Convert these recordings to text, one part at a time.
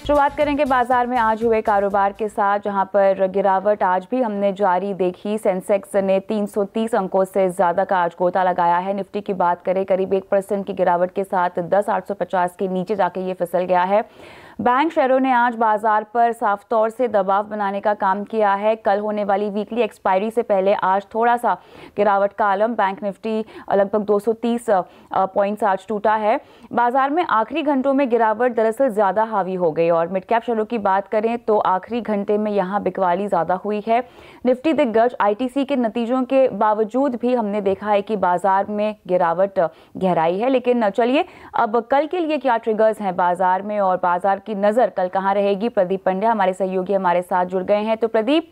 शुरुआत करेंगे बाजार में आज हुए कारोबार के साथ, जहां पर गिरावट आज भी हमने जारी देखी। सेंसेक्स ने 330 अंकों से ज्यादा का आज गोता लगाया है। निफ्टी की बात करें, करीब 1% की गिरावट के साथ 10,850 के नीचे जाके ये फिसल गया है। बैंक शेयरों ने आज बाजार पर साफ तौर से दबाव बनाने का काम किया है। कल होने वाली वीकली एक्सपायरी से पहले आज थोड़ा सा गिरावट का आलम। बैंक निफ्टी लगभग 230 पॉइंट्स आज टूटा है। बाजार में आखिरी घंटों में गिरावट दरअसल ज्यादा हावी हो गई और मिड कैप शेयरों की बात करें तो आखिरी घंटे में यहां बिकवाली ज्यादा हुई है। निफ्टी दिग्गज आईटीसी के नतीजों के बावजूद भी हमने देखा है कि बाजार में गिरावट गहराई है। लेकिन चलिए अब कल के लिए क्या ट्रिगर्स हैं बाजार में और बाजार की नजर कल कहां रहेगी। प्रदीप पंड्या हमारे सहयोगी हमारे साथ जुड़ गए हैं। तो प्रदीप,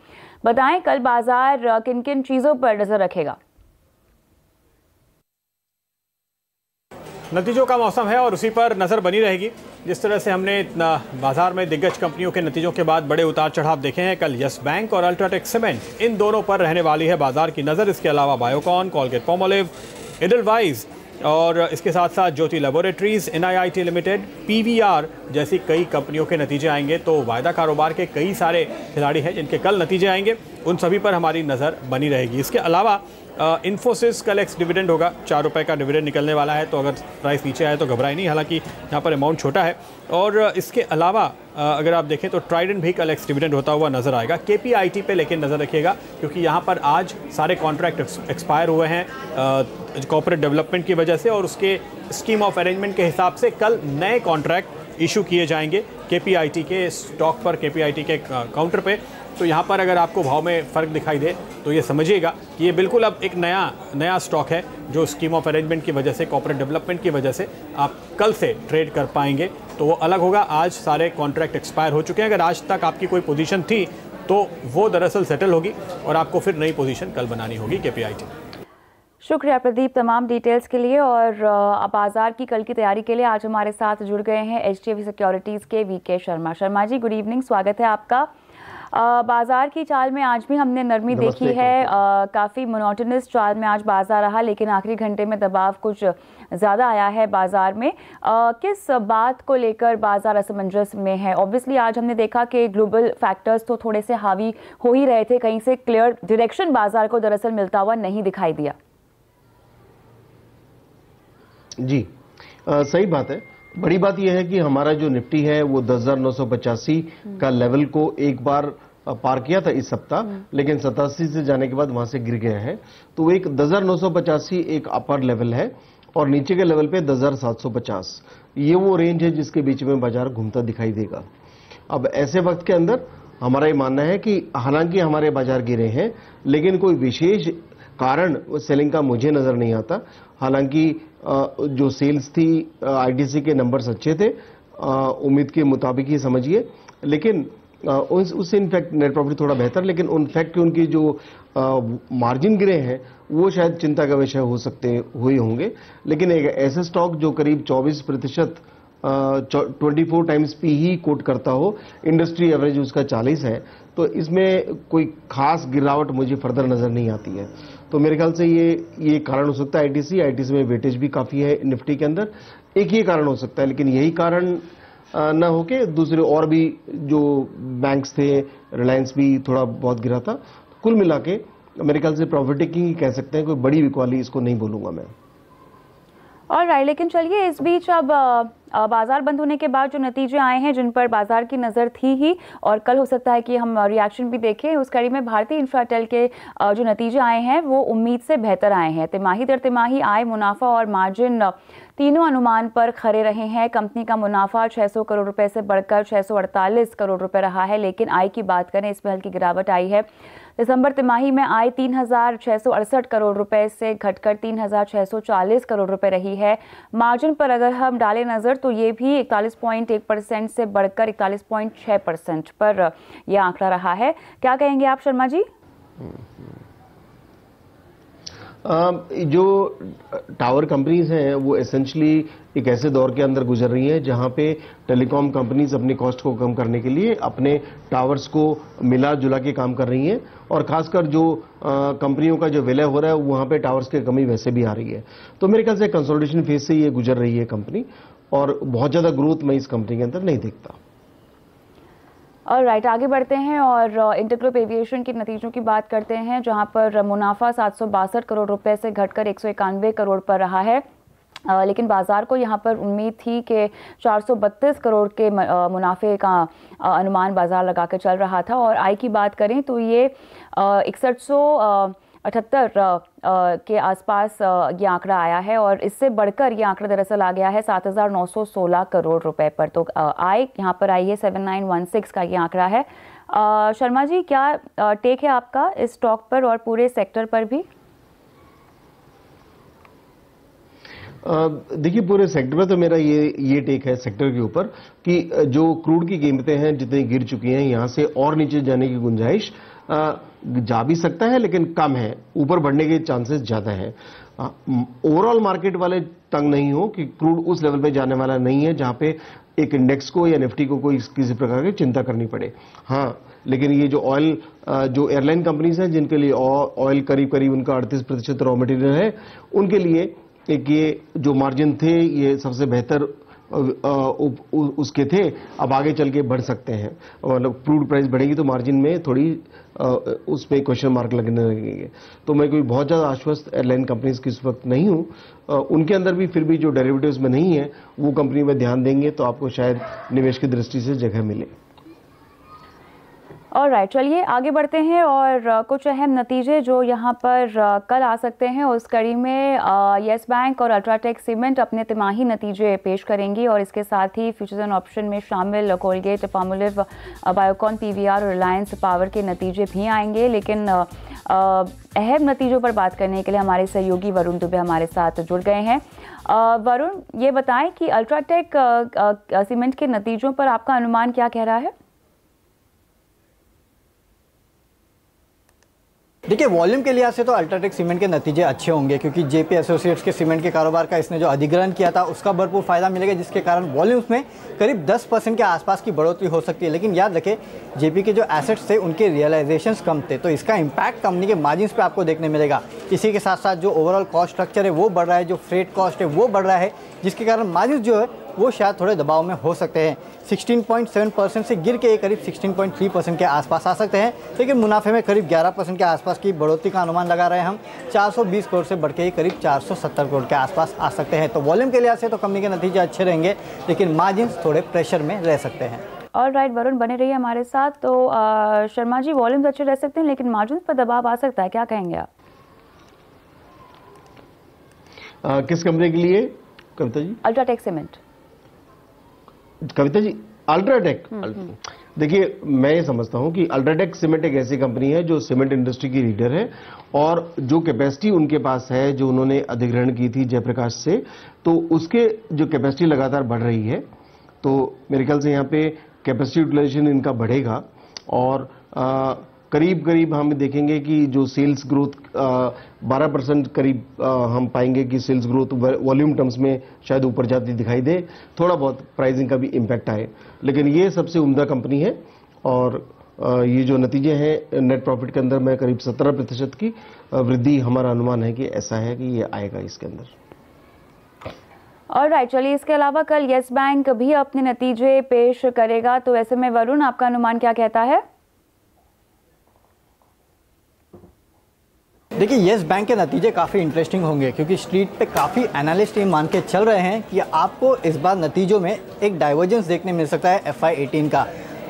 बताएं कल बाजार किन किन चीजों पर नजर रखेगा। नतीजों का मौसम है और उसी पर नजर बनी रहेगी। जिस तरह से हमने बाजार में दिग्गज कंपनियों के नतीजों के बाद बड़े उतार चढ़ाव देखे हैं, कल यस बैंक और अल्ट्राटेक सीमेंट इन दोनों पर रहने वाली है बाजार की नजर। इसके अलावा बायोकॉन, कोलगेट-पाल्मोलिव, एडलवाइज और इसके साथ साथ ज्योति लैबोरेटरीज, NIIT लिमिटेड, PVR जैसी कई कंपनियों के नतीजे आएंगे। तो वायदा कारोबार के कई सारे खिलाड़ी हैं जिनके कल नतीजे आएंगे, उन सभी पर हमारी नज़र बनी रहेगी। इसके अलावा इन्फोसिस कल एक्स डिविडेंड होगा, 4 रुपये का डिविडेंड निकलने वाला है। तो अगर प्राइस नीचे आए तो घबराए नहीं, हालांकि यहाँ पर अमाउंट छोटा है। और इसके अलावा अगर आप देखें तो ट्राइडेंट भी कल एक्स डिविडेंड होता हुआ नजर आएगा। KPIT पे लेकिन नज़र रखिएगा, क्योंकि यहाँ पर आज सारे कॉन्ट्रैक्ट एक्सपायर हुए हैं कॉर्पोरेट डेवलपमेंट की वजह से, और उसके स्कीम ऑफ अरेंजमेंट के हिसाब से कल नए कॉन्ट्रैक्ट इशू किए जाएंगे KPIT के स्टॉक पर, KPIT के काउंटर पे। तो यहाँ पर अगर आपको भाव में फ़र्क दिखाई दे तो ये समझिएगा कि ये बिल्कुल अब एक नया स्टॉक है जो स्कीम ऑफ अरेंजमेंट की वजह से, कॉर्पोरेट डेवलपमेंट की वजह से आप कल से ट्रेड कर पाएंगे। तो वो अलग होगा। आज सारे कॉन्ट्रैक्ट एक्सपायर हो चुके हैं। अगर आज तक आपकी कोई पोजीशन थी तो वो दरअसल सेटल होगी और आपको फिर नई पोजीशन कल बनानी होगी KPIT। शुक्रिया प्रदीप तमाम डिटेल्स के लिए। और बाजार की कल की तैयारी के लिए आज हमारे साथ जुड़ गए हैं HDFC सिक्योरिटीज़ के VK Sharma. Sharma ji, good evening, स्वागत है आपका। बाजार की चाल में आज भी हमने नरमी देखी है। काफ़ी मोनोटोनस चाल में आज बाजार रहा, लेकिन आखिरी घंटे में दबाव कुछ ज़्यादा आया है बाजार में। किस बात को लेकर बाजार असमंजस में है? ऑब्वियसली आज हमने देखा कि ग्लोबल फैक्टर्स तो थोड़े से हावी हो ही रहे थे, कहीं से क्लियर डायरेक्शन बाजार को दरअसल मिलता हुआ नहीं दिखाई दिया। जी सही बात है। बड़ी बात यह है कि हमारा जो निफ्टी है वो 10,985 का लेवल को एक बार पार किया था इस सप्ताह, लेकिन 87 से जाने के बाद वहां से गिर गया है। तो एक 10,985 एक अपर लेवल है और नीचे के लेवल पे 10,750, ये वो रेंज है जिसके बीच में बाजार घूमता दिखाई देगा। अब ऐसे वक्त के अंदर हमारा ये मानना है कि हालांकि हमारे बाजार गिरे हैं, लेकिन कोई विशेष कारण सेलिंग का मुझे नजर नहीं आता। हालांकि जो सेल्स थी आईटीसी के नंबर्स अच्छे थे, उम्मीद के मुताबिक ही समझिए, लेकिन उससे इनफैक्ट नेट प्रॉफिट थोड़ा बेहतर, लेकिन उन फैक्ट उनकी जो मार्जिन गिरे हैं वो शायद चिंता का विषय हुए होंगे। लेकिन एक ऐसे स्टॉक जो करीब 24% 24 टाइम्स पी ही कोट करता हो, इंडस्ट्री एवरेज उसका 40 है, तो इसमें कोई खास गिरावट मुझे फर्दर नजर नहीं आती है। तो मेरे ख्याल से ये कारण हो सकता है। आईटीसी में वेटेज भी काफी है निफ्टी के अंदर, एक ही कारण हो सकता है, लेकिन यही कारण न हो के दूसरे और भी जो बैंक्स थे, रिलायंस भी थोड़ा बहुत गिरा था। कुल मिला के मेरे ख्याल से प्रॉफिट टेकिंग कह सकते हैं, कोई बड़ी बिकवाली इसको नहीं बोलूंगा मैं। ऑलराइट, लेकिन चलिए इस बीच अब बाजार बंद होने के बाद जो नतीजे आए हैं जिन पर बाजार की नज़र थी ही, और कल हो सकता है कि हम रिएक्शन भी देखें, उस कड़ी में भारतीय इंफ्राटेल के जो नतीजे आए हैं वो उम्मीद से बेहतर आए हैं। तिमाही दर तिमाही आय, मुनाफा और मार्जिन तीनों अनुमान पर खरे रहे हैं। कंपनी का मुनाफा 600 करोड़ रुपए से बढ़कर 648 करोड़ रुपए रहा है, लेकिन आय की बात करें इसमें हल्की गिरावट आई है। दिसंबर तिमाही में आय 3,668 करोड़ रुपए से घटकर 3,640 करोड़ रुपए रही है। मार्जिन पर अगर हम डालें नजर तो ये भी 41.1% से बढ़कर 41.6% पर यह आंकड़ा रहा है। क्या कहेंगे आप शर्मा जी? जो टावर कंपनीज हैं वो एसेंशियली एक ऐसे दौर के अंदर गुजर रही हैं जहां पे टेलीकॉम कंपनीज अपनी कॉस्ट को कम करने के लिए अपने टावर्स को मिला जुला के काम कर रही हैं, और खासकर जो कंपनियों का जो विलय हो रहा है वहां पे टावर्स की कमी वैसे भी आ रही है। तो मेरे ख्याल से कंसोलिडेशन फेज से ये गुजर रही है कंपनी, और बहुत ज्यादा ग्रोथ मैं इस कंपनी के अंदर नहीं देखता। और राइट, आगे बढ़ते हैं और इंटरग्रुप एविएशन के नतीजों की बात करते हैं, जहां पर मुनाफा 762 करोड़ रुपए से घटकर 191 करोड़ पर रहा है। लेकिन बाजार को यहां पर उम्मीद थी कि 432 करोड़ के मुनाफे का अनुमान बाजार लगा कर चल रहा था। और आय की बात करें तो ये 6178 के आसपास ये आंकड़ा आया है और इससे बढ़कर ये आंकड़ा दरअसल आ गया है 7916 करोड़ रुपए पर। तो आय यहाँ पर आई है 7916 का ये आंकड़ा है। शर्मा जी, क्या टेक है आपका इस स्टॉक पर और पूरे सेक्टर पर भी? देखिए, पूरे सेक्टर में तो मेरा ये टेक है सेक्टर के ऊपर कि जो क्रूड की कीमतें हैं जितनी गिर चुकी हैं, यहां से और नीचे जाने की गुंजाइश जा भी सकता है, लेकिन कम है। ऊपर बढ़ने के चांसेस ज्यादा है। ओवरऑल मार्केट वाले तंग नहीं हो कि क्रूड उस लेवल पे जाने वाला नहीं है जहां पे एक इंडेक्स को या निफ्टी को कोई किसी प्रकार की चिंता करनी पड़े। हाँ, लेकिन ये जो ऑयल, जो एयरलाइन कंपनीज हैं जिनके लिए ऑयल करीब करीब उनका 38% रॉ मटेरियल है, उनके लिए एक ये जो मार्जिन थे ये सबसे बेहतर उसके थे, अब आगे चल के बढ़ सकते हैं। मतलब क्रूड प्राइस बढ़ेगी तो मार्जिन में थोड़ी उस पर क्वेश्चन मार्क लगने लगेंगे। तो मैं कोई बहुत ज्यादा आश्वस्त एयरलाइन कंपनीज की इस वक्त नहीं हूं। उनके अंदर भी फिर भी जो डेरिवेटिव्स में नहीं है वो कंपनी में ध्यान देंगे तो आपको शायद निवेश की दृष्टि से जगह मिले। और राइट, चलिए आगे बढ़ते हैं और कुछ अहम नतीजे जो यहाँ पर कल आ सकते हैं उस कड़ी में येस बैंक और अल्ट्राटेक सीमेंट अपने तिमाही नतीजे पेश करेंगी और इसके साथ ही फ्यूचर्स एंड ऑप्शन में शामिल कोलगेट, पामोलिव, बायोकॉन, पीवीआर और रिलायंस पावर के नतीजे भी आएंगे। लेकिन अहम नतीजों पर बात करने के लिए हमारे सहयोगी वरुण दुबे हमारे साथ जुड़ गए हैं। वरुण, ये बताएं कि अल्ट्राटेक सीमेंट के नतीजों पर आपका अनुमान क्या कह रहा है? देखिए, वॉल्यूम के लिहाज से तो अल्ट्राटेक सीमेंट के नतीजे अच्छे होंगे क्योंकि जेपी एसोसिएट्स के सीमेंट के कारोबार का इसने जो अधिग्रहण किया था उसका भरपूर फायदा मिलेगा, जिसके कारण वॉल्यूम्स में करीब 10% के आसपास की बढ़ोतरी हो सकती है। लेकिन याद रखें, जेपी के जो एसेट्स थे उनके रियलाइजेशंस कम थे, तो इसका इम्पैक्ट कंपनी के मार्जिन्स पे आपको देखने मिलेगा। इसी के साथ साथ जो ओवरऑल कॉस्ट स्ट्रक्चर है वो बढ़ रहा है, जो फ्रेट कॉस्ट है वो बढ़ रहा है, जिसके कारण मार्जिन्स जो है वो शायद थोड़े दबाव में हो सकते हैं। 16.7% से गिर के करीब 16.3% के आसपास आ सकते हैं, लेकिन मुनाफे में करीब 11% के आसपास की बढ़ोतरी का अनुमान लगा रहे हैं हम। 420 करोड़ से बढ़ के करीब 470 करोड़ के आसपास आ सकते हैं। तो वॉल्यूम के लिहाज से तो कंपनी के नतीजे अच्छे रहेंगे, लेकिन मार्जिन्स थोड़े प्रेशर में रह सकते हैं। और राइट, वरुण बने रहिए हमारे साथ। तो शर्मा जी, वॉल्यूम्स अच्छे रह सकते हैं लेकिन मार्जिन्स पर दबाव आ सकता है, क्या कहेंगे आप? किस कंपनी के लिए कविता जी? अल्ट्राटेक सीमेंट। कविता जी, अल्ट्राटेक, देखिए मैं ये समझता हूं कि अल्ट्राटेक सीमेंट एक ऐसी कंपनी है जो सीमेंट इंडस्ट्री की लीडर है और जो कैपेसिटी उनके पास है, जो उन्होंने अधिग्रहण की थी जयप्रकाश से, तो उसके जो कैपेसिटी लगातार बढ़ रही है। तो मेरे ख्याल से यहाँ पे कैपेसिटी यूटिलाइजेशन इनका बढ़ेगा और करीब करीब हम देखेंगे कि जो सेल्स ग्रोथ 12% करीब हम पाएंगे कि सेल्स ग्रोथ वॉल्यूम टर्म्स में शायद ऊपर जाती दिखाई दे, थोड़ा बहुत प्राइसिंग का भी इम्पैक्ट आए, लेकिन ये सबसे उम्दा कंपनी है। और ये जो नतीजे हैं नेट प्रॉफिट के अंदर में करीब 17% की वृद्धि हमारा अनुमान है कि ऐसा है कि ये आएगा इसके अंदर। और राइट, चलिए इसके अलावा कल येस बैंक भी अपने नतीजे पेश करेगा, तो ऐसे में वरुण आपका अनुमान क्या कहता है? देखिए, येस बैंक के नतीजे काफ़ी इंटरेस्टिंग होंगे क्योंकि स्ट्रीट पे काफ़ी एनालिस्ट ये मान के चल रहे हैं कि आपको इस बार नतीजों में एक डाइवर्जेंस देखने मिल सकता है FY18 का,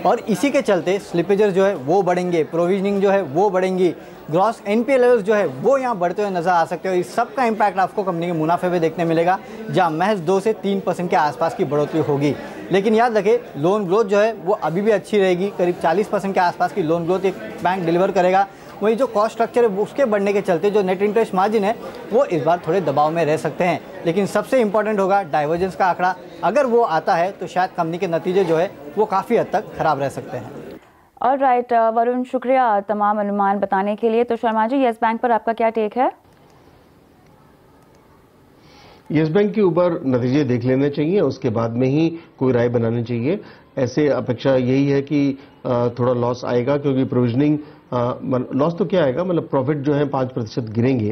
और इसी के चलते स्लिपेजेस जो है वो बढ़ेंगे, प्रोविजनिंग जो है वो बढ़ेंगी, ग्रॉस NPA लेवल्स जो है वो यहाँ बढ़ते हुए नजर आ सकते हैं। इस सब का इम्पैक्ट आपको कंपनी के मुनाफे में देखने मिलेगा, जहाँ महज 2 से 3% के आसपास की बढ़ोतरी होगी। लेकिन याद रखें, लोन ग्रोथ जो है वो अभी भी अच्छी रहेगी, करीब 40% के आसपास की लोन ग्रोथ एक बैंक डिलीवर करेगा। वही जो कॉस्ट स्ट्रक्चर है उसके बढ़ने के चलते जो नेट इंटरेस्ट मार्जिन है वो इस बार थोड़े दबाव में रह सकते हैं। लेकिन सबसे इंपॉर्टेंट होगा डाइवर्जेंस का आंकड़ा, अगर वो आता है तो शायद कंपनी के नतीजे जो है वो काफ़ी हद तक खराब रह सकते हैं। और राइट वरुण, शुक्रिया तमाम अनुमान बताने के लिए। तो शर्मा जी, येस बैंक पर आपका क्या टेक है? येस बैंक के ऊपर नतीजे देख लेने चाहिए, उसके बाद में ही कोई राय बनानी चाहिए। ऐसे अपेक्षा यही है कि थोड़ा लॉस आएगा क्योंकि प्रोविजनिंग लॉस तो क्या आएगा, मतलब प्रॉफिट जो है 5% गिरेंगे,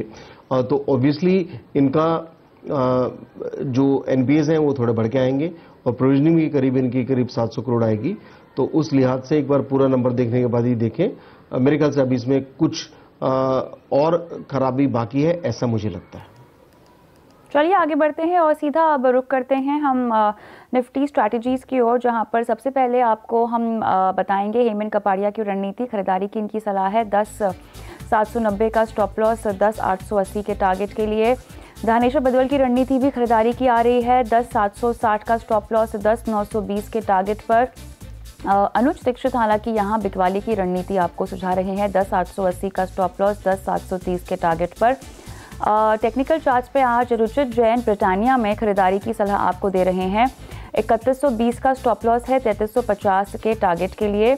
तो ऑब्वियसली इनका जो NPAs हैं वो थोड़े बढ़ के आएंगे और प्रोविजनिंग भी करीब इनकी करीब 700 करोड़ आएगी। तो उस लिहाज से एक बार पूरा नंबर देखने के बाद ही देखें। मेरे ख्याल से अभी इसमें कुछ और खराबी बाकी है, ऐसा मुझे लगता है। चलिए आगे बढ़ते हैं और सीधा अब रुख करते हैं हम निफ्टी स्ट्रैटेजीज की ओर, जहां पर सबसे पहले आपको हम बताएंगे हेमंत कपाड़िया की रणनीति। खरीदारी की इनकी सलाह है 10,790 का स्टॉप लॉस, 10,880 के टारगेट के लिए। दानेश्वर बदवल की रणनीति भी खरीदारी की आ रही है, 10,760 का स्टॉप लॉस, 10,920 के टारगेट पर। अनुज दीक्षित हालांकि यहाँ बिकवाली की रणनीति आपको सुझा रहे हैं, 10,880 का स्टॉप लॉस, 10,730 के टारगेट पर। टेक्निकल चार्ट्स पे आज रुचित जैन ब्रिटानिया में खरीदारी की सलाह आपको दे रहे हैं, 3120 का स्टॉप लॉस है, 3350 के टारगेट के लिए।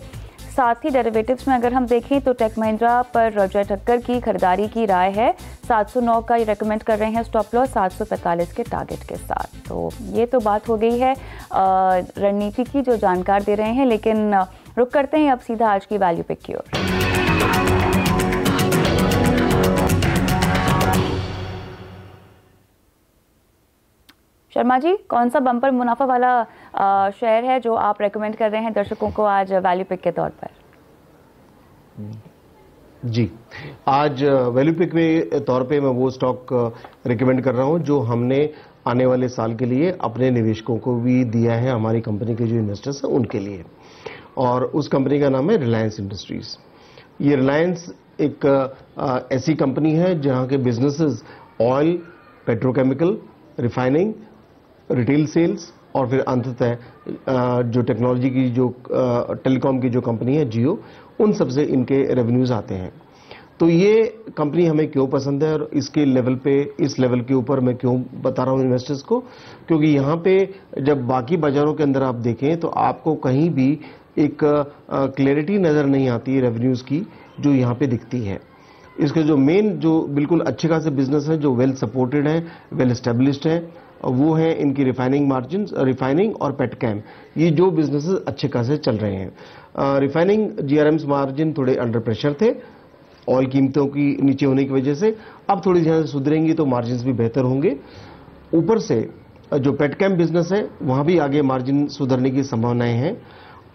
साथ ही डेरिवेटिव्स में अगर हम देखें तो टेक महिंद्रा पर जय ठक्कर की खरीदारी की राय है, 709 का ये रेकमेंड कर रहे हैं स्टॉप लॉस, 745 के टारगेट के साथ। तो ये तो बात हो गई है रणनीति की जो जानकार दे रहे हैं, लेकिन रुक करते हैं अब सीधा आज की वैल्यू पिक की ओर। शर्मा जी, कौन सा बम्पर मुनाफा वाला शेयर है जो आप रेकमेंड कर रहे हैं दर्शकों को आज वैल्यू पिक के तौर पर? जी, आज वैल्यू पिक के तौर पे मैं वो स्टॉक रिकमेंड कर रहा हूं जो हमने आने वाले साल के लिए अपने निवेशकों को भी दिया है, हमारी कंपनी के जो इन्वेस्टर्स हैं उनके लिए। और उस कंपनी का नाम है रिलायंस इंडस्ट्रीज। ये रिलायंस एक ऐसी कंपनी है जहां के businesses oil, petrochemical, refining, retail sales और फिर अंततः जो टेक्नोलॉजी की जो टेलीकॉम की जो कंपनी है जियो, उन सबसे इनके रेवेन्यूज आते हैं। तो ये कंपनी हमें क्यों पसंद है और इसके लेवल पे, इस लेवल के ऊपर मैं क्यों बता रहा हूं इन्वेस्टर्स को, क्योंकि यहां पे जब बाकी बाजारों के अंदर आप देखें तो आपको कहीं भी एक क्लैरिटी नजर नहीं आती रेवेन्यूज की जो यहां पे दिखती है। इसके जो मेन जो बिल्कुल अच्छे खासे बिजनेस है जो वेल सपोर्टेड है, वेल एस्टेब्लिश्ड है, वो है इनकी रिफाइनिंग मार्जिन, रिफाइनिंग और पेटकेम, ये जो बिजनेसेस अच्छे खासे चल रहे हैं। रिफाइनिंग जीआरएम्स मार्जिन थोड़े अंडर प्रेशर थे ऑयल कीमतों की नीचे होने की वजह से, अब थोड़ी ध्यान से सुधरेंगी तो मार्जिन भी बेहतर होंगे। ऊपर से जो पेटकेम बिजनेस है वहां भी आगे मार्जिन सुधरने की संभावनाएं हैं।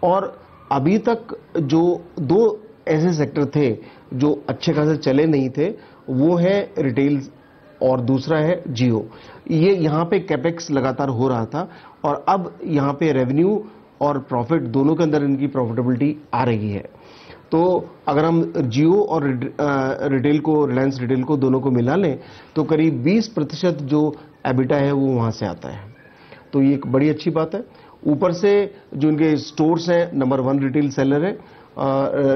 और अभी तक जो दो ऐसे सेक्टर थे जो अच्छे खासे चले नहीं थे, वो है रिटेल और दूसरा है जियो। ये यहाँ पे कैपेक्स लगातार हो रहा था और अब यहाँ पे रेवेन्यू और प्रॉफिट दोनों के अंदर इनकी प्रॉफिटेबिलिटी आ रही है। तो अगर हम जियो और रिटेल को, रिलायंस रिटेल को दोनों को मिला लें तो करीब 20% जो एबिटा है वो वहां से आता है। तो ये एक बड़ी अच्छी बात है। ऊपर से जो इनके स्टोर्स हैं, नंबर 1 रिटेल सेलर है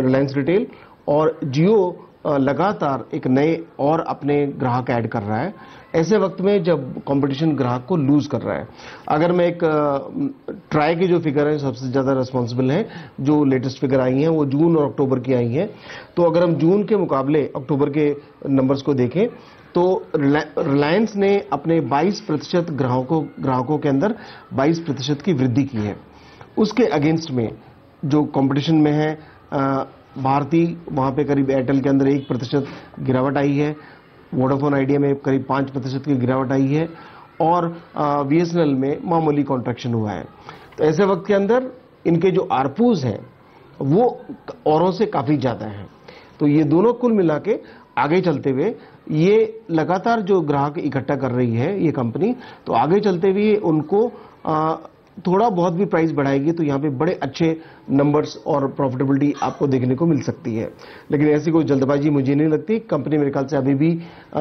रिलायंस रिटेल, और जियो लगातार एक नए और अपने ग्राहक ऐड कर रहा है ऐसे वक्त में जब कंपटीशन ग्राहक को लूज कर रहा है। अगर मैं एक ट्राई की जो फिगर है सबसे ज्यादा रिस्पॉन्सिबल है, जो लेटेस्ट फिगर आई हैं वो जून और अक्टूबर की आई हैं, तो अगर हम जून के मुकाबले अक्टूबर के नंबर्स को देखें तो रिलायंस ने अपने 22% ग्राहकों के अंदर 22% की वृद्धि की है। उसके अगेंस्ट में जो कंपटीशन में है भारती, वहां पे करीब एयरटेल के अंदर 1% गिरावट आई है, वोडाफोन आइडिया में करीब 5% की गिरावट आई है और बीएसएनएल में मामूली कॉन्ट्रैक्शन हुआ है। तो ऐसे वक्त के अंदर इनके जो आरपूज हैं वो औरों से काफी ज्यादा हैं। तो ये दोनों कुल मिला के आगे चलते हुए ये लगातार जो ग्राहक इकट्ठा कर रही है ये कंपनी, तो आगे चलते हुए उनको थोड़ा बहुत भी प्राइस बढ़ाएगी तो यहाँ पे बड़े अच्छे नंबर्स और प्रॉफिटेबिलिटी आपको देखने को मिल सकती है। लेकिन ऐसी कोई जल्दबाजी मुझे नहीं लगती। कंपनी मेरे ख्याल से अभी भी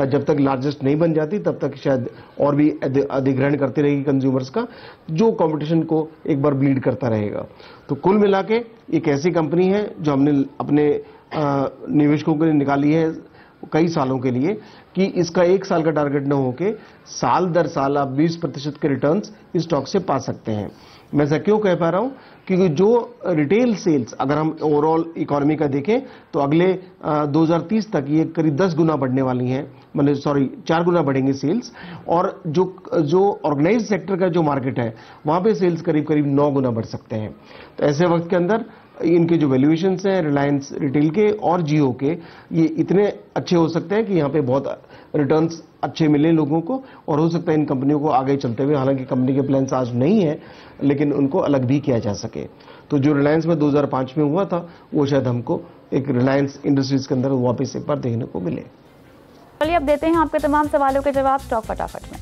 जब तक लार्जेस्ट नहीं बन जाती तब तक शायद और भी अधिग्रहण करती रहेगी कंज्यूमर्स का, जो कंपटीशन को एक बार ब्लीड करता रहेगा। तो कुल मिला के एक ऐसी कंपनी है जो हमने अपने निवेशकों के लिए निकाली है कई सालों के लिए कि इसका 1 साल का टारगेट न होके साल दर साल आप 20% के रिटर्न्स इस स्टॉक से पा सकते हैं। मैं ऐसा क्यों कह पा रहा हूं, क्योंकि जो रिटेल सेल्स अगर हम ओवरऑल इकोनॉमी का देखें तो अगले 2030 तक ये करीब 10 गुना बढ़ने वाली हैं, मतलब 4 गुना बढ़ेंगे सेल्स। और जो ऑर्गेनाइज्ड सेक्टर का जो मार्केट है वहां पे सेल्स करीब 9 गुना बढ़ सकते हैं। तो ऐसे वक्त के अंदर इनके जो वैल्यूएशंस हैं रिलायंस रिटेल के और जियो के, ये इतने अच्छे हो सकते हैं कि यहाँ पे बहुत रिटर्न्स अच्छे मिले लोगों को, और हो सकता है इन कंपनियों को आगे चलते हुए, हालांकि कंपनी के प्लान्स आज नहीं है, लेकिन उनको अलग भी किया जा सके। तो जो रिलायंस में 2005 में हुआ था, वो शायद हमको एक रिलायंस इंडस्ट्रीज के अंदर वापस एक बार देखने को मिले। चलिए अब देते हैं आपके तमाम सवालों के जवाब स्टॉक फटाफट में।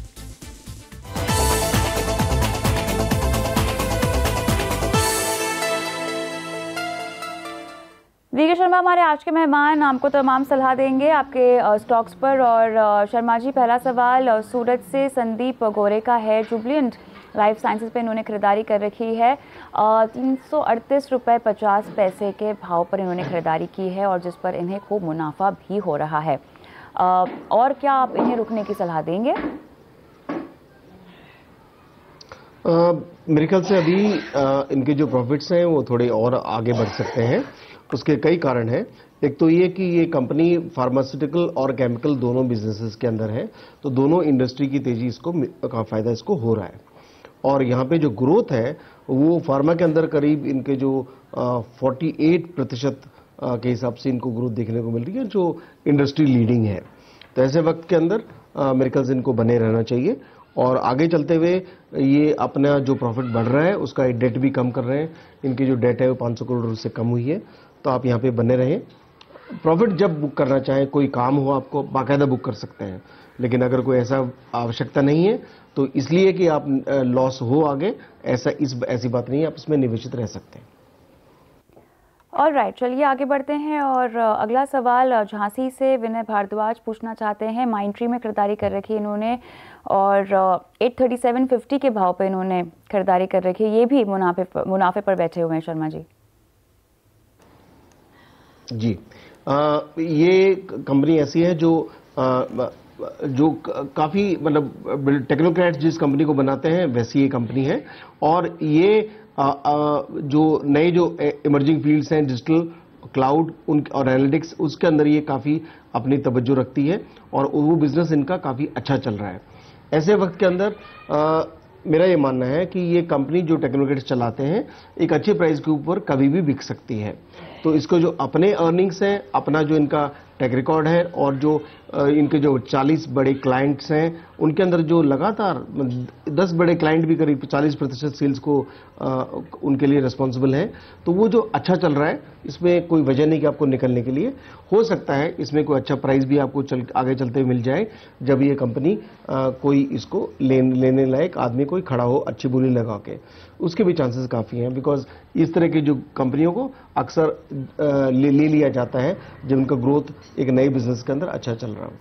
वीके शर्मा हमारे आज के मेहमान आपको तमाम सलाह देंगे आपके स्टॉक्स पर। और शर्मा जी, पहला सवाल सूरत से संदीप गोरे का है। जुबलेंट लाइफ साइंसेज पे इन्होंने खरीदारी कर रखी है, 338 रुपये 50 पैसे के भाव पर इन्होंने खरीदारी की है, और जिस पर इन्हें खूब मुनाफा भी हो रहा है। और क्या आप इन्हें रुकने की सलाह देंगे? मेरे ख्याल से अभी इनके जो प्रॉफिट्स हैं वो थोड़े और आगे बढ़ सकते हैं। उसके कई कारण हैं। एक तो ये कि ये कंपनी फार्मास्यूटिकल और केमिकल दोनों बिजनेसेस के अंदर है, तो दोनों इंडस्ट्री की तेजी का फायदा इसको हो रहा है। और यहाँ पे जो ग्रोथ है वो फार्मा के अंदर करीब इनके जो 48% के हिसाब से इनको ग्रोथ देखने को मिल रही है, जो इंडस्ट्री लीडिंग है। तो ऐसे वक्त के अंदर मेरे ख्याल से इनको बने रहना चाहिए, और आगे चलते हुए ये अपना जो प्रॉफिट बढ़ रहा है उसका डेट भी कम कर रहे हैं। इनकी जो डेट है वो 500 करोड़ से कम हुई है, तो आप यहाँ पे बने रहें। प्रॉफिट जब बुक करना चाहें, कोई काम हो आपको बाकायदा बुक कर सकते हैं, लेकिन अगर कोई ऐसा आवश्यकता नहीं है तो इसलिए कि आप लॉस हो आगे, ऐसी बात नहीं है, आप इसमें निवेशित रह सकते हैं। ऑलराइट, चलिए आगे बढ़ते हैं। और अगला सवाल झांसी से विनय भारद्वाज पूछना चाहते हैं। माइंट्री में खरीदारी कर रखी है इन्होंने, और 837.50 के भाव पे इन्होंने खरीदारी कर रखी है। ये भी मुनाफे पर बैठे हुए हैं शर्मा जी। जी, ये कंपनी ऐसी है जो काफी मतलब टेक्नोक्रेट्स जिस कंपनी को बनाते हैं वैसी ये कंपनी है। और ये जो नए जो इमर्जिंग फील्ड्स हैं, डिजिटल, क्लाउड और एनालिटिक्स, उसके अंदर ये काफी अपनी तवज्जो रखती है, और वो बिजनेस इनका काफी अच्छा चल रहा है। ऐसे वक्त के अंदर मेरा ये मानना है कि ये कंपनी जो टेक्नोक्रेट्स चलाते हैं एक अच्छे प्राइस के ऊपर कभी भी बिक सकती है। तो इसको जो अपने अर्निंग्स हैं, अपना जो इनका ट्रैक रिकॉर्ड है, और जो इनके जो 40 बड़े क्लाइंट्स हैं, उनके अंदर जो लगातार 10 बड़े क्लाइंट भी करीब 40% सेल्स को उनके लिए रिस्पॉन्सिबल हैं, तो वो जो अच्छा चल रहा है, इसमें कोई वजह नहीं कि आपको निकलने के लिए। हो सकता है इसमें कोई अच्छा प्राइस भी आपको आगे चलते हुए मिल जाए, जब ये कंपनी कोई इसको लेने लायक आदमी कोई खड़ा हो अच्छी बोली लगा के, उसके भी चांसेस काफ़ी हैं। बिकॉज इस तरह की जो कंपनियों को अक्सर ले लिया जाता है जब उनका ग्रोथ एक नए बिजनेस के अंदर अच्छा चल रहा हो।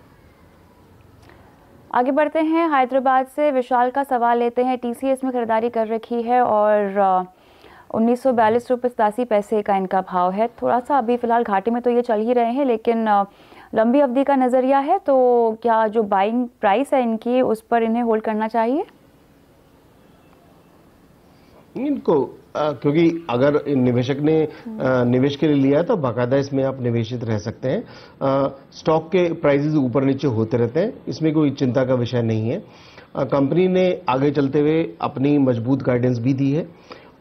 आगे बढ़ते हैं। हैदराबाद से विशाल का सवाल लेते हैं। टीसीएस में खरीदारी कर रखी है, और 1942 रुपये 87 पैसे का इनका भाव है। थोड़ा सा अभी फिलहाल घाटे में तो ये चल ही रहे हैं, लेकिन लंबी अवधि का नज़रिया है, तो क्या जो बाइंग प्राइस है इनकी उस पर इन्हें होल्ड करना चाहिए? इनको क्योंकि अगर निवेशक ने निवेश के लिए लिया है तो बाकायदा इसमें आप निवेशित रह सकते हैं। स्टॉक के प्राइसेस ऊपर नीचे होते रहते हैं, इसमें कोई चिंता का विषय नहीं है। कंपनी ने आगे चलते हुए अपनी मजबूत गाइडेंस भी दी है,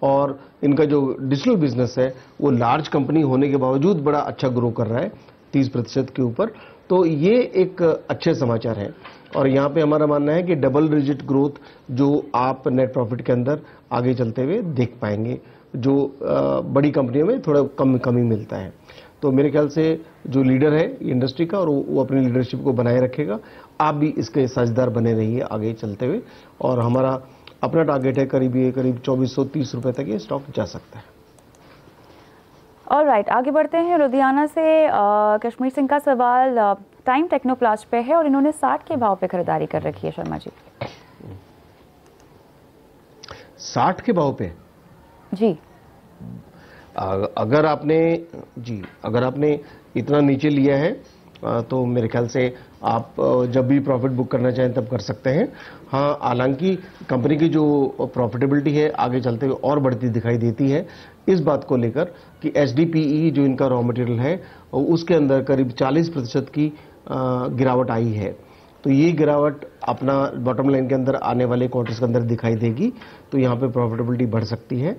और इनका जो डिजिटल बिजनेस है वो लार्ज कंपनी होने के बावजूद बड़ा अच्छा ग्रो कर रहा है 30% के ऊपर, तो ये एक अच्छे समाचार है। और यहाँ पे हमारा मानना है कि डबल डिजिट ग्रोथ जो आप नेट प्रॉफिट के अंदर आगे चलते हुए देख पाएंगे, जो बड़ी कंपनियों में थोड़ा कमी मिलता है। तो मेरे ख्याल से जो लीडर है इंडस्ट्री का, और वो अपनी लीडरशिप को बनाए रखेगा। आप भी इसके साझेदार बने रहिए आगे चलते हुए, और हमारा अपना टारगेट है करीब 2430 रुपए तक ये स्टॉक जा सकता है। ऑलराइट, आगे बढ़ते हैं। लुधियाना से कश्मीर सिंह का सवाल टाइम टेक्नोप्लास्ट पे है, और इन्होंने 60 के भाव पे खरीदारी कर रखी है शर्मा जी। 60 के भाव पे? जी। अगर आपने इतना नीचे लिया है तो मेरे ख्याल से आप जब भी प्रॉफिट बुक करना चाहें तब कर सकते हैं। हाँ, हालांकि कंपनी की जो प्रॉफिटेबिलिटी है आगे चलते हुए और बढ़ती दिखाई देती है, इस बात को लेकर कि HDPE जो इनका रॉ मटेरियल है उसके अंदर करीब 40% की गिरावट आई है। तो ये गिरावट अपना बॉटम लाइन के अंदर आने वाले क्वार्टर्स के अंदर दिखाई देगी, तो यहाँ पे प्रॉफिटेबिलिटी बढ़ सकती है।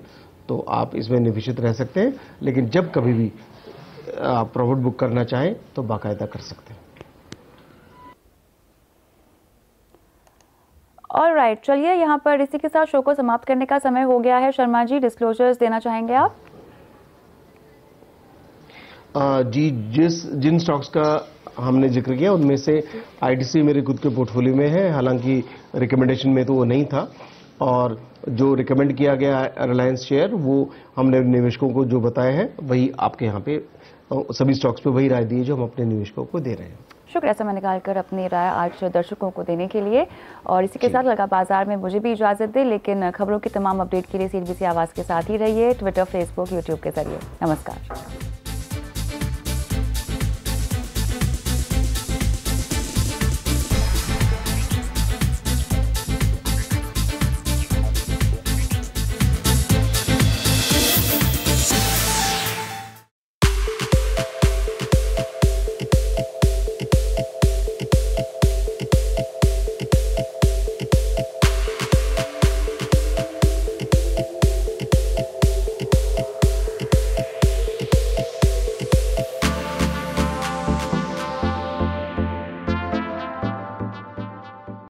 तो आप इसमें निवेशित रह सकते हैं, लेकिन जब कभी भी आप प्रॉफिट बुक करना चाहें तो बाकायदा कर सकते हैं। ऑलराइट, चलिए यहाँ पर इसी के साथ शो को समाप्त करने का समय हो गया है। शर्मा जी, डिस्क्लोजर्स देना चाहेंगे आप? जी, जिन स्टॉक्स का हमने जिक्र किया उनमें से आईटीसी मेरे खुद के पोर्टफोलियो में है, हालांकि रिकमेंडेशन में तो वो नहीं था, और जो रिकमेंड किया गया रिलायंस शेयर वो हमने निवेशकों को जो बताया है वही आपके यहाँ पे सभी स्टॉक्स पे वही राय दी है जो हम अपने निवेशकों को दे रहे हैं। शुक्रिया समय निकालकर अपनी राय आज दर्शकों को देने के लिए। और इसी के साथ लगा बाजार में मुझे भी इजाजत दे, लेकिन खबरों की तमाम अपडेट के लिए CNBC आवाज़ के साथ ही रहिए, ट्विटर, फेसबुक, यूट्यूब के जरिए। नमस्कार।